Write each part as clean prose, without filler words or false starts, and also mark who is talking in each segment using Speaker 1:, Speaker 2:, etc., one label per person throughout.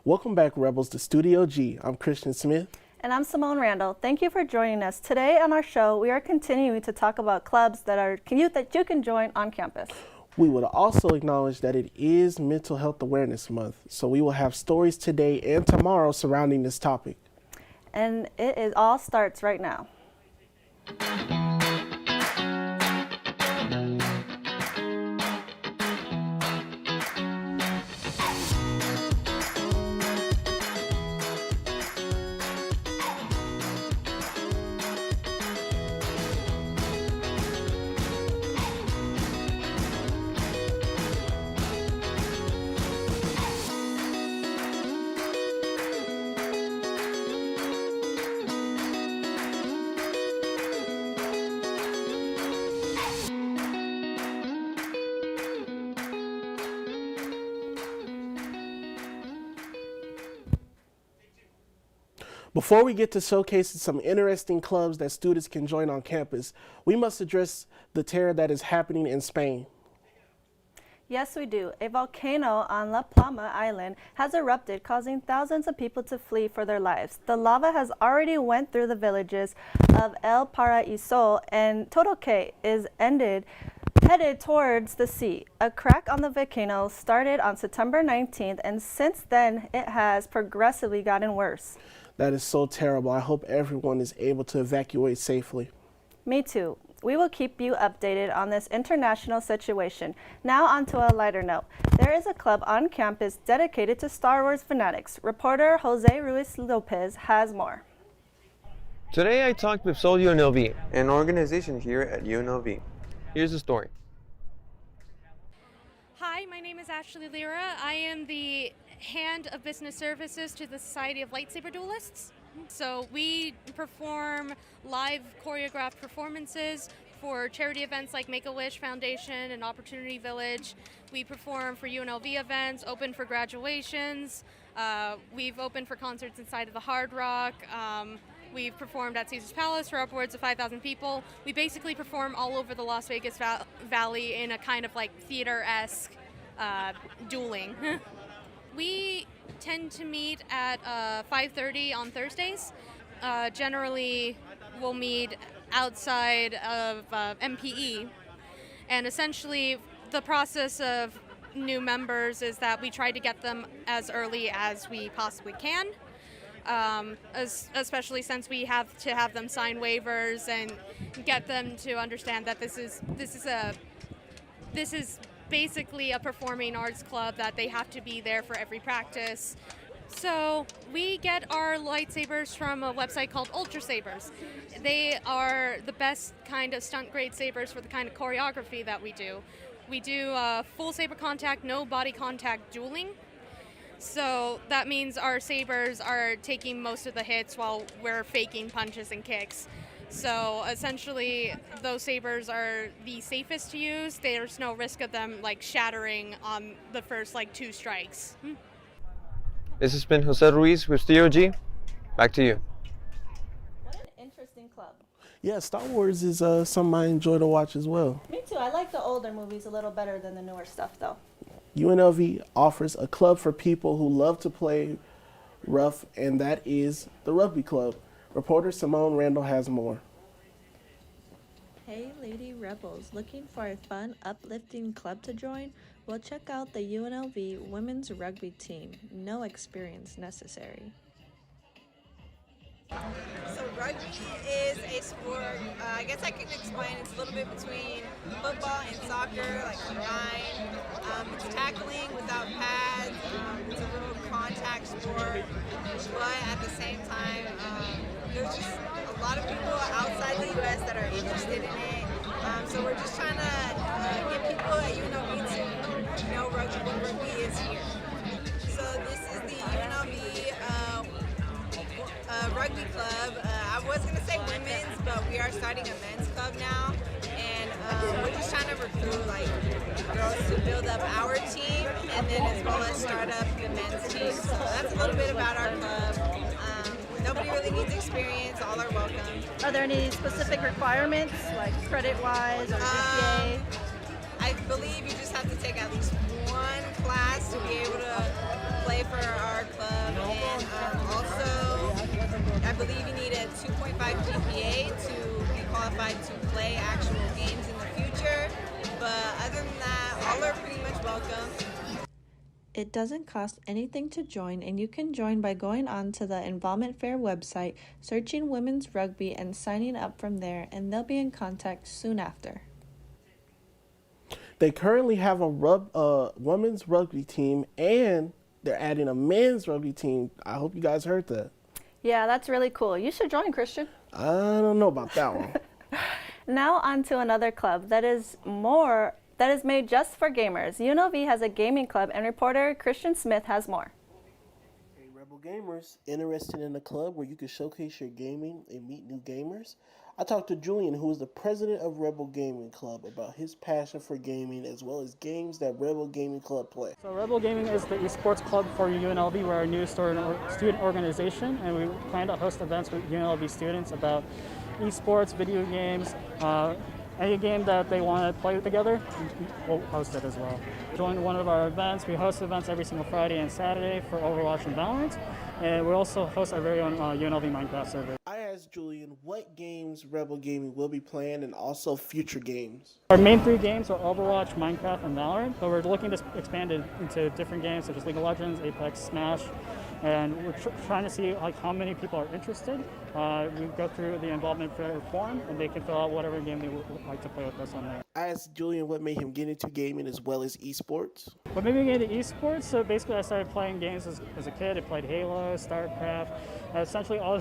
Speaker 1: Welcome back, Rebels, to Studio G. I'm Christian Smith.
Speaker 2: And I'm Simone Randall. Thank you for joining us. Today on our show, we are continuing to talk about clubs that you can join on campus.
Speaker 1: We would also acknowledge that it is Mental Health Awareness Month, so we will have stories today and tomorrow surrounding this topic.
Speaker 2: And it all starts right now.
Speaker 1: Before we get to showcasing some interesting clubs that students can join on campus, we must address the terror that is happening in Spain.
Speaker 2: Yes, we do. A volcano on La Palma Island has erupted, causing thousands of people to flee for their lives. The lava has already went through the villages of El Paraíso, and Toroque is headed towards the sea. A crack on the volcano started on September 19th, and since then it has progressively gotten worse.
Speaker 1: That is so terrible. I hope everyone is able to evacuate safely.
Speaker 2: Me too. We will keep you updated on this international situation. Now on to a lighter note. There is a club on campus dedicated to Star Wars fanatics. Reporter Jose Ruiz Lopez has more.
Speaker 3: Today I talked with Soul UNLV,
Speaker 4: an organization here at UNLV.
Speaker 3: Here's the story.
Speaker 5: Hi, my name is Ashley Lira. I am the hand of business services to the Society of Lightsaber Dualists. So we perform live choreographed performances for charity events like Make-A-Wish Foundation and Opportunity Village. We perform for UNLV events, open for graduations. We've opened for concerts inside of the Hard Rock. We've performed at Caesar's Palace for upwards of 5,000 people. We basically perform all over the Las Vegas Valley in a kind of like theater-esque dueling. We tend to meet at 5:30 on Thursdays. Generally, we'll meet outside of MPE. And essentially, the process of new members is that we try to get them as early as we possibly can, especially since we have to have them sign waivers and get them to understand that this is basically a performing arts club, that they have to be there for every practice. So we get our lightsabers from a website called Ultra Sabers. They are the best kind of stunt grade sabers for the kind of choreography that we do. We do full saber contact, no body contact dueling. So that means our sabers are taking most of the hits while we're faking punches and kicks. So essentially, those sabers are the safest to use. There's no risk of them like shattering on the first like 2 strikes.
Speaker 3: This has been Jose Ruiz with Studio G. Back to you.
Speaker 2: What an interesting club.
Speaker 1: Yeah, Star Wars is something I enjoy to watch as well.
Speaker 2: Me too. I like the older movies a little better than the newer stuff though.
Speaker 1: UNLV offers a club for people who love to play rough, and that is the Rugby Club. Reporter Simone Randall has more.
Speaker 6: Hey Lady Rebels, looking for a fun, uplifting club to join? Well, check out the UNLV Women's Rugby Team. No experience necessary.
Speaker 7: So rugby is a sport, I guess I can explain, it's a little bit between football and soccer, like combined. It's tackling without pads, it's a real contact sport, but at the same time, there's just a lot of people outside the U.S. that are interested in it. So we're just trying to get people at UNLV to know what rugby is here. So this is the UNLV Rugby Club. I was going to say women's, but we are starting a men's club now. And we're just trying to recruit like girls to build up our team, and then as well as start up the men's team. So that's a little bit about our club. Nobody really needs experience, all are welcome.
Speaker 2: Are there any specific requirements, like credit-wise or GPA?
Speaker 7: I believe you just have to take at least one class to be able to play for our club. believe you need a 2.5 GPA to be qualified to play actual games in the future. But other than that, all are pretty much welcome.
Speaker 6: It doesn't cost anything to join, and you can join by going on to the Involvement Fair website, searching women's rugby, and signing up from there, and they'll be in contact soon after.
Speaker 1: They currently have a women's rugby team, and they're adding a men's rugby team. I hope you guys heard that.
Speaker 2: Yeah, that's really cool. You should join, Christian.
Speaker 1: I don't know about that one.
Speaker 2: Now on to another club that is made just for gamers. UNLV has a gaming club, and reporter Christian Smith has more.
Speaker 1: Hey, Rebel gamers, interested in a club where you can showcase your gaming and meet new gamers? I talked to Julian, who is the president of Rebel Gaming Club, about his passion for gaming as well as games that Rebel Gaming Club play.
Speaker 8: So Rebel Gaming is the esports club for UNLV. We're our new student organization, and we plan to host events with UNLV students about esports, video games, any game that they want to play together, we'll host it as well. Join one of our events. We host events every single Friday and Saturday for Overwatch and Valorant. And we also host our very own UNLV Minecraft server.
Speaker 1: I asked Julian what games Rebel Gaming will be playing and also future games.
Speaker 8: Our main 3 games are Overwatch, Minecraft, and Valorant, but we're looking to expand it into different games such as League of Legends, Apex, Smash, and we're trying to see how many people are interested. We go through the involvement form, and they can fill out whatever game they would like to play with us on there.
Speaker 1: I asked Julian what made him get into gaming as well as esports.
Speaker 8: What made me get into esports? So basically I started playing games as a kid. I played Halo, StarCraft, essentially all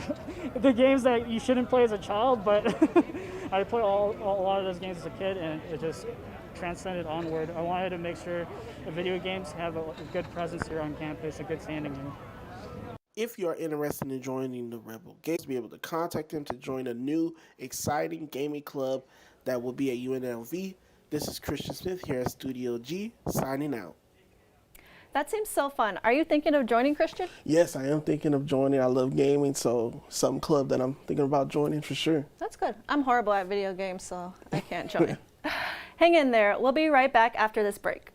Speaker 8: the games that you shouldn't play as a child, but I played a lot of those games as a kid, and it just transcended onward. I wanted to make sure the video games have a good presence here on campus, a good standing here.
Speaker 1: If you are interested in joining the Rebel Games, be able to contact them to join a new, exciting gaming club that will be at UNLV. This is Christian Smith here at Studio G, signing out.
Speaker 2: That seems so fun. Are you thinking of joining, Christian?
Speaker 1: Yes, I am thinking of joining. I love gaming, so some club that I'm thinking about joining for sure.
Speaker 2: That's good. I'm horrible at video games, so I can't join. Hang in there. We'll be right back after this break.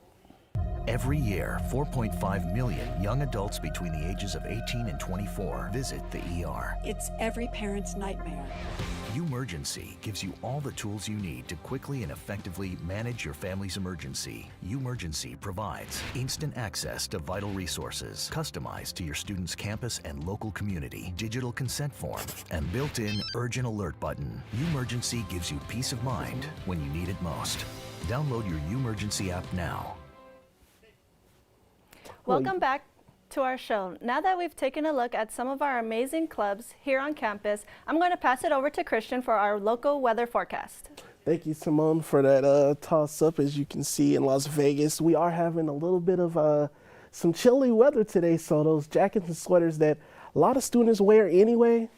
Speaker 9: Every year, 4.5 million young adults between the ages of 18 and 24 visit the ER.
Speaker 10: It's every parent's nightmare.
Speaker 9: UMergency gives you all the tools you need to quickly and effectively manage your family's emergency. UMergency provides instant access to vital resources, customized to your student's campus and local community, digital consent form, and built-in urgent alert button. UMergency gives you peace of mind when you need it most. Download your UMergency app now.
Speaker 2: Welcome back to our show. Now that we've taken a look at some of our amazing clubs here on campus, I'm going to pass it over to Christian for our local weather forecast.
Speaker 1: Thank you, Simone, for that toss-up. As you can see in Las Vegas, we are having a little bit of some chilly weather today, so those jackets and sweaters that a lot of students wear anyway,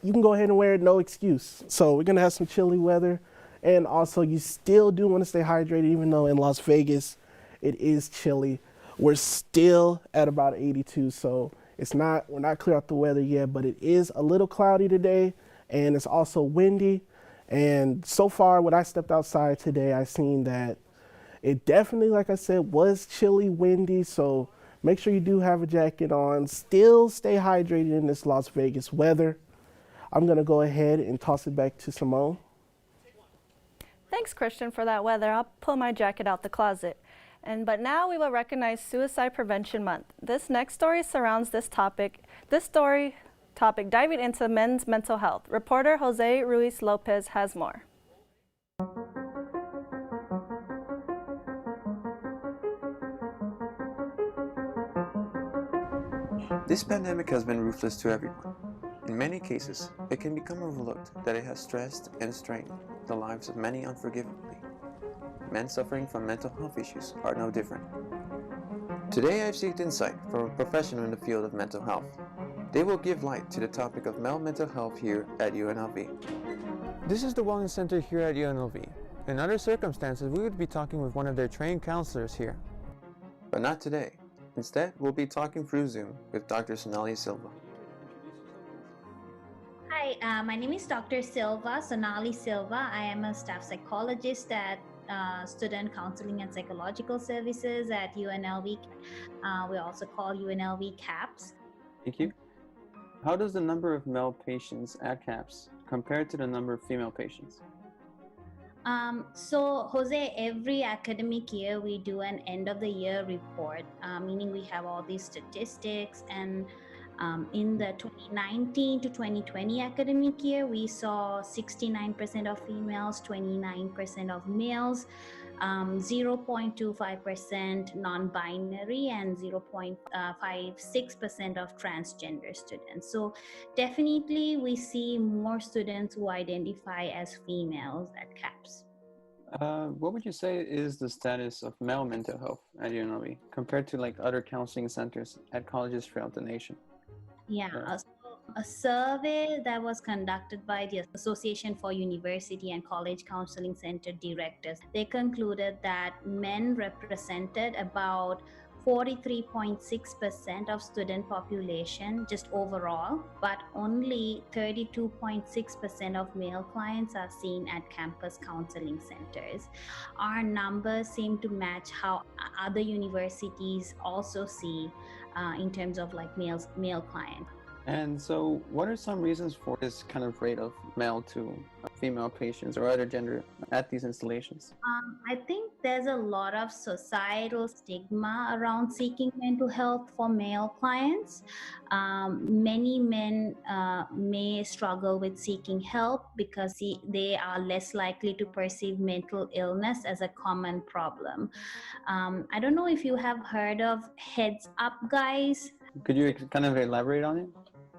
Speaker 1: you can go ahead and wear it, no excuse. So we're going to have some chilly weather, and also you still do want to stay hydrated, even though in Las Vegas it is chilly. We're still at about 82, so we're not clear out the weather yet, but it is a little cloudy today, and it's also windy. And so far, when I stepped outside today, I seen that it definitely, like I said, was chilly, windy, so make sure you do have a jacket on. Still stay hydrated in this Las Vegas weather. I'm going to go ahead and toss it back to Simone.
Speaker 2: Thanks, Christian, for that weather. I'll pull my jacket out the closet. But now we will recognize Suicide Prevention Month. This next story surrounds this topic. Diving into men's mental health. Reporter Jose Ruiz Lopez has more.
Speaker 4: This pandemic has been ruthless to everyone. In many cases, it can become overlooked that it has stressed and strained the lives of many unforgivably. Men suffering from mental health issues are no different. Today I've sought insight from a professional in the field of mental health. They will give light to the topic of male mental health here at UNLV.
Speaker 11: This is the Wellness Center here at UNLV. In other circumstances, we would be talking with one of their trained counselors here.
Speaker 4: But not today. Instead, we'll be talking through Zoom with Dr. Sonali Silva.
Speaker 12: Hi, my name is Dr. Sonali Silva. I am a staff psychologist at Student Counseling and Psychological Services at UNLV. We also call UNLV CAPS.
Speaker 11: Thank you.
Speaker 4: How does the number of male patients at CAPS compare to the number of female patients?
Speaker 12: So Jose, every academic year we do an end of the year report, meaning we have all these statistics, and in the 2019 to 2020 academic year, we saw 69% of females, 29% of males, 0.25% non-binary, and 0.56% of transgender students. So definitely we see more students who identify as females at CAPS.
Speaker 4: What would you say is the status of male mental health at UNLV compared to like other counseling centers at colleges throughout the nation?
Speaker 12: Yeah, so a survey that was conducted by the Association for University and College Counseling Center directors, they concluded that men represented about 43.6% of student population just overall, but only 32.6% of male clients are seen at campus counseling centers. Our numbers seem to match how other universities also see in terms of like male clients.
Speaker 4: And so what are some reasons for this kind of rate of male to female patients or other gender at these installations?
Speaker 12: I think there's a lot of societal stigma around seeking mental health for male clients. Many men may struggle with seeking help because they are less likely to perceive mental illness as a common problem. I don't know if you have heard of Heads Up, guys.
Speaker 4: Could you kind of elaborate on it?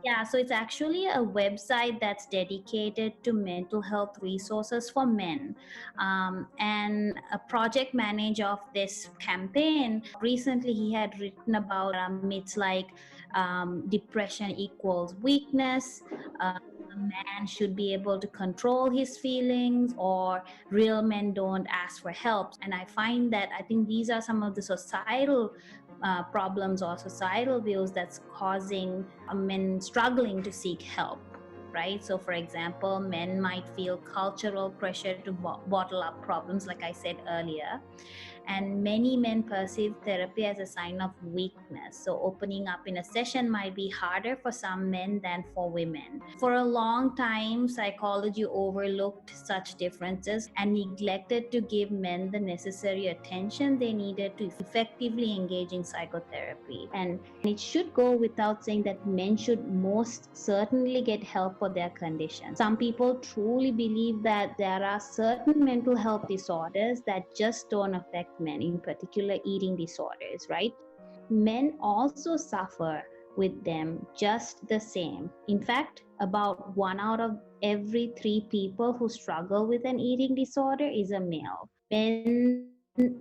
Speaker 12: Yeah, so it's actually a website that's dedicated to mental health resources for men. And a project manager of this campaign, recently he had written about myths like depression equals weakness, a man should be able to control his feelings, or real men don't ask for help. And I find that I think these are some of the societal problems or societal views that's causing men struggling to seek help, right? So for example, men might feel cultural pressure to bottle up problems, like I said earlier. And many men perceive therapy as a sign of weakness. So opening up in a session might be harder for some men than for women. For a long time, psychology overlooked such differences and neglected to give men the necessary attention they needed to effectively engage in psychotherapy. And it should go without saying that men should most certainly get help for their condition. Some people truly believe that there are certain mental health disorders that just don't affect men, in particular eating disorders, right? Men also suffer with them just the same. In fact, about 1 out of every 3 people who struggle with an eating disorder is a male. Men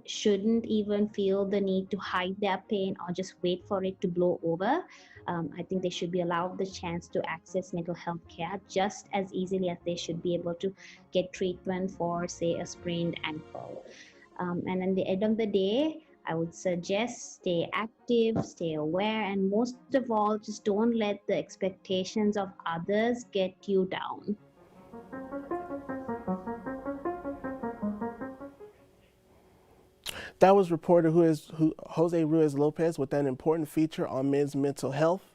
Speaker 12: shouldn't even feel the need to hide their pain or just wait for it to blow over. I think they should be allowed the chance to access mental health care just as easily as they should be able to get treatment for, say, a sprained ankle. And at the end of the day, I would suggest stay active, stay aware, and most of all, just don't let the expectations of others get you down.
Speaker 1: That was reporter Jose Ruiz Lopez with an important feature on men's mental health.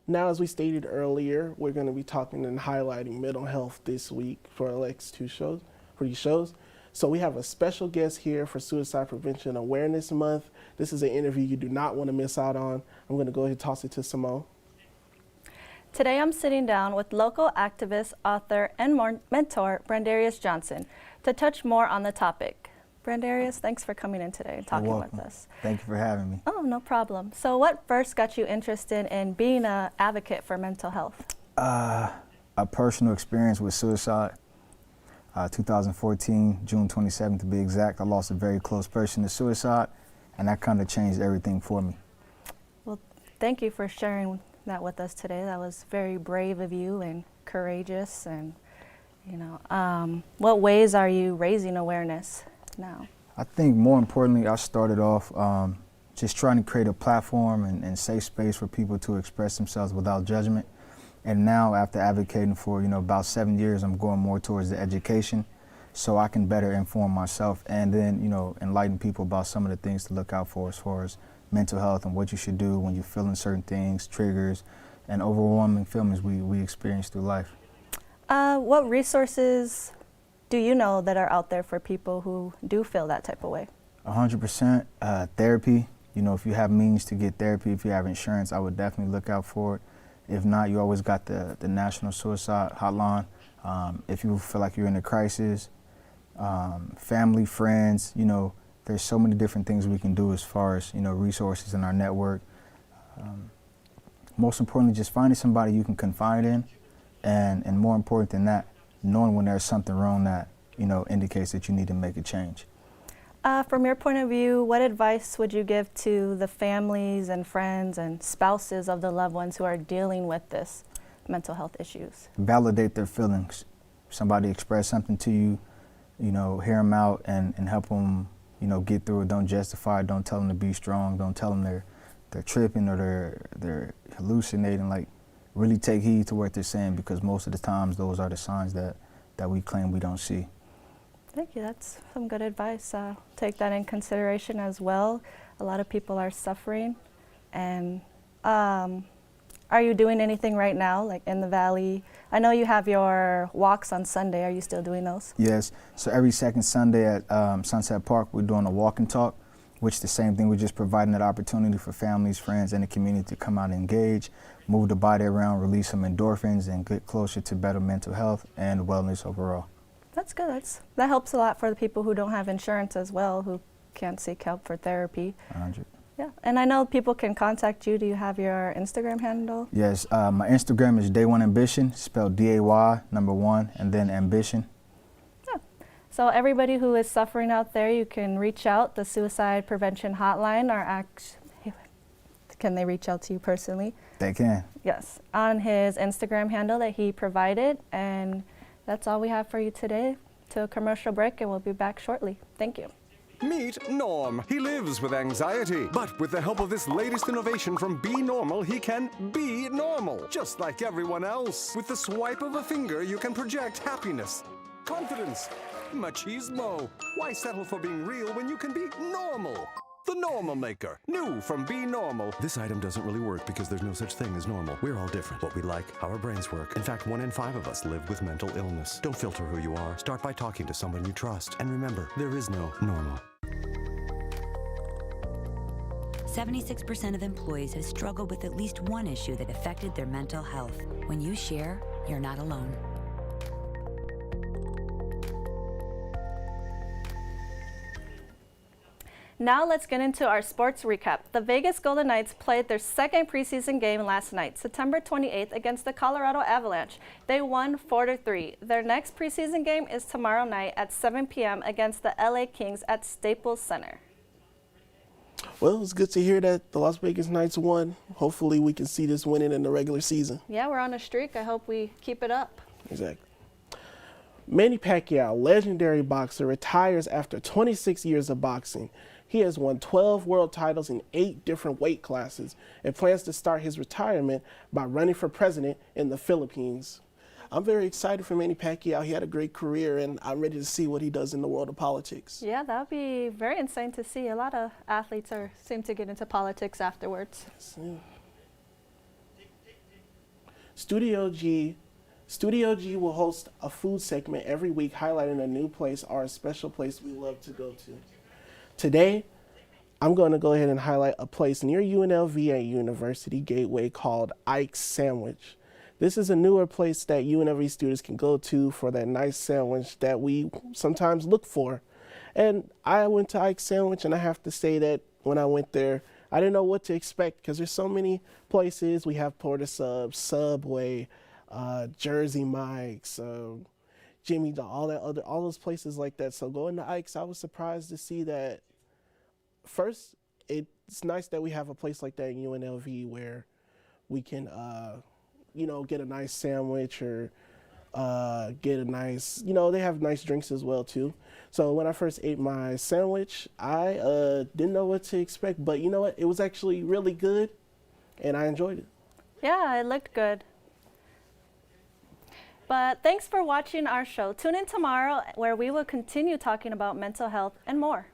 Speaker 1: Now, as we stated earlier, we're going to be talking and highlighting mental health this week for our next these shows. So we have a special guest here for Suicide Prevention Awareness Month. This is an interview you do not want to miss out on. I'm going to go ahead and toss it to Simone.
Speaker 2: Today I'm sitting down with local activist, author, and mentor Brandarius Johnson to touch more on the topic. Brandarius, thanks for coming in today and talking with us.
Speaker 13: Thank you for having me.
Speaker 2: Oh, no problem. So what first got you interested in being an advocate for mental health?
Speaker 13: A personal experience with suicide. 2014, June 27th to be exact, I lost a very close person to suicide, and that kind of changed everything for me.
Speaker 2: Well, thank you for sharing that with us today. That was very brave of you and courageous. And, what ways are you raising awareness now?
Speaker 13: I think more importantly, I started off just trying to create a platform and safe space for people to express themselves without judgment. And now, after advocating for about 7 years, I'm going more towards the education, so I can better inform myself and then enlighten people about some of the things to look out for as far as mental health and what you should do when you're feeling certain things, triggers, and overwhelming feelings we experience through life.
Speaker 2: What resources do you know that are out there for people who do feel that type of way?
Speaker 13: 100% therapy. You know, if you have means to get therapy, if you have insurance, I would definitely look out for it. If not, you always got the National Suicide Hotline. If you feel like you're in a crisis, family, friends, you know, there's so many different things we can do as far as, you know, resources in our network. Most importantly, just finding somebody you can confide in, and more important than that, knowing when there's something wrong that, you know, indicates that you need to make a change.
Speaker 2: From your point of view, what advice would you give to the families and friends and spouses of the loved ones who are dealing with this mental health issues?
Speaker 13: Validate their feelings. Somebody express something to you, you know, hear them out and help them, you know, get through it. Don't justify it. Don't tell them to be strong. Don't tell them they're tripping or they're hallucinating. Like, really take heed to what they're saying, because most of the times those are the signs that we claim we don't see.
Speaker 2: Thank you. That's some good advice. Take that in consideration as well. A lot of people are suffering. And are you doing anything right now, like in the Valley? I know you have your walks on Sunday. Are you still doing those?
Speaker 13: Yes. So every second Sunday at Sunset Park, we're doing a walk and talk, which the same thing, we're just providing that opportunity for families, friends, and the community to come out and engage, move the body around, release some endorphins, and get closer to better mental health and wellness overall.
Speaker 2: That's good. That helps a lot for the people who don't have insurance as well, who can't seek help for therapy.
Speaker 13: 100.
Speaker 2: Yeah, and I know people can contact you. Do you have your Instagram handle?
Speaker 13: Yes, my Instagram is Day One Ambition, spelled D-A-Y, number 1, and then ambition.
Speaker 2: So everybody who is suffering out there, you can reach out. The Suicide Prevention Hotline, can they reach out to you personally?
Speaker 13: They can.
Speaker 2: Yes, on his Instagram handle that he provided. And that's all we have for you today. To a commercial break, and we'll be back shortly. Thank you.
Speaker 14: Meet Norm. He lives with anxiety, but with the help of this latest innovation from Be Normal, he can be normal, just like everyone else. With the swipe of a finger, you can project happiness, confidence, machismo. Why settle for being real when you can be normal? The Normal Maker, new from Be Normal. This item doesn't really work because there's no such thing as normal. We're all different. What we like, how our brains work. In fact, 1 in 5 of us live with mental illness. Don't filter who you are. Start by talking to someone you trust. And remember, there is no normal.
Speaker 15: 76% of employees have struggled with at least one issue that affected their mental health. When you share, you're not alone.
Speaker 2: Now let's get into our sports recap. The Vegas Golden Knights played their second preseason game last night, September 28th, against the Colorado Avalanche. They won 4-3. Their next preseason game is tomorrow night at 7 p.m. against the LA Kings at Staples Center.
Speaker 1: Well, it's good to hear that the Las Vegas Knights won. Hopefully we can see this winning in the regular season.
Speaker 2: Yeah, we're on a streak. I hope we keep it up.
Speaker 1: Exactly. Manny Pacquiao, legendary boxer, retires after 26 years of boxing. He has won 12 world titles in 8 different weight classes and plans to start his retirement by running for president in the Philippines. I'm very excited for Manny Pacquiao. He had a great career, and I'm ready to see what he does in the world of politics.
Speaker 2: Yeah, that would be very insane to see. A lot of athletes seem to get into politics afterwards.
Speaker 1: Studio G will host a food segment every week highlighting a new place or a special place we love to go to. Today, I'm going to go ahead and highlight a place near UNLV at University Gateway called Ike's Sandwich. This is a newer place that UNLV students can go to for that nice sandwich that we sometimes look for. And I went to Ike's Sandwich, and I have to say that when I went there, I didn't know what to expect because there's so many places. We have Porter Subs, Subway, Jersey Mike's, Jimmy, all those places like that. So going to Ike's, I was surprised to see that. First, it's nice that we have a place like that in UNLV where we can, get a nice sandwich or get a nice, they have nice drinks as well too. So when I first ate my sandwich, I didn't know what to expect, but you know what? It was actually really good, and I enjoyed it.
Speaker 2: Yeah, it looked good. But thanks for watching our show. Tune in tomorrow where we will continue talking about mental health and more.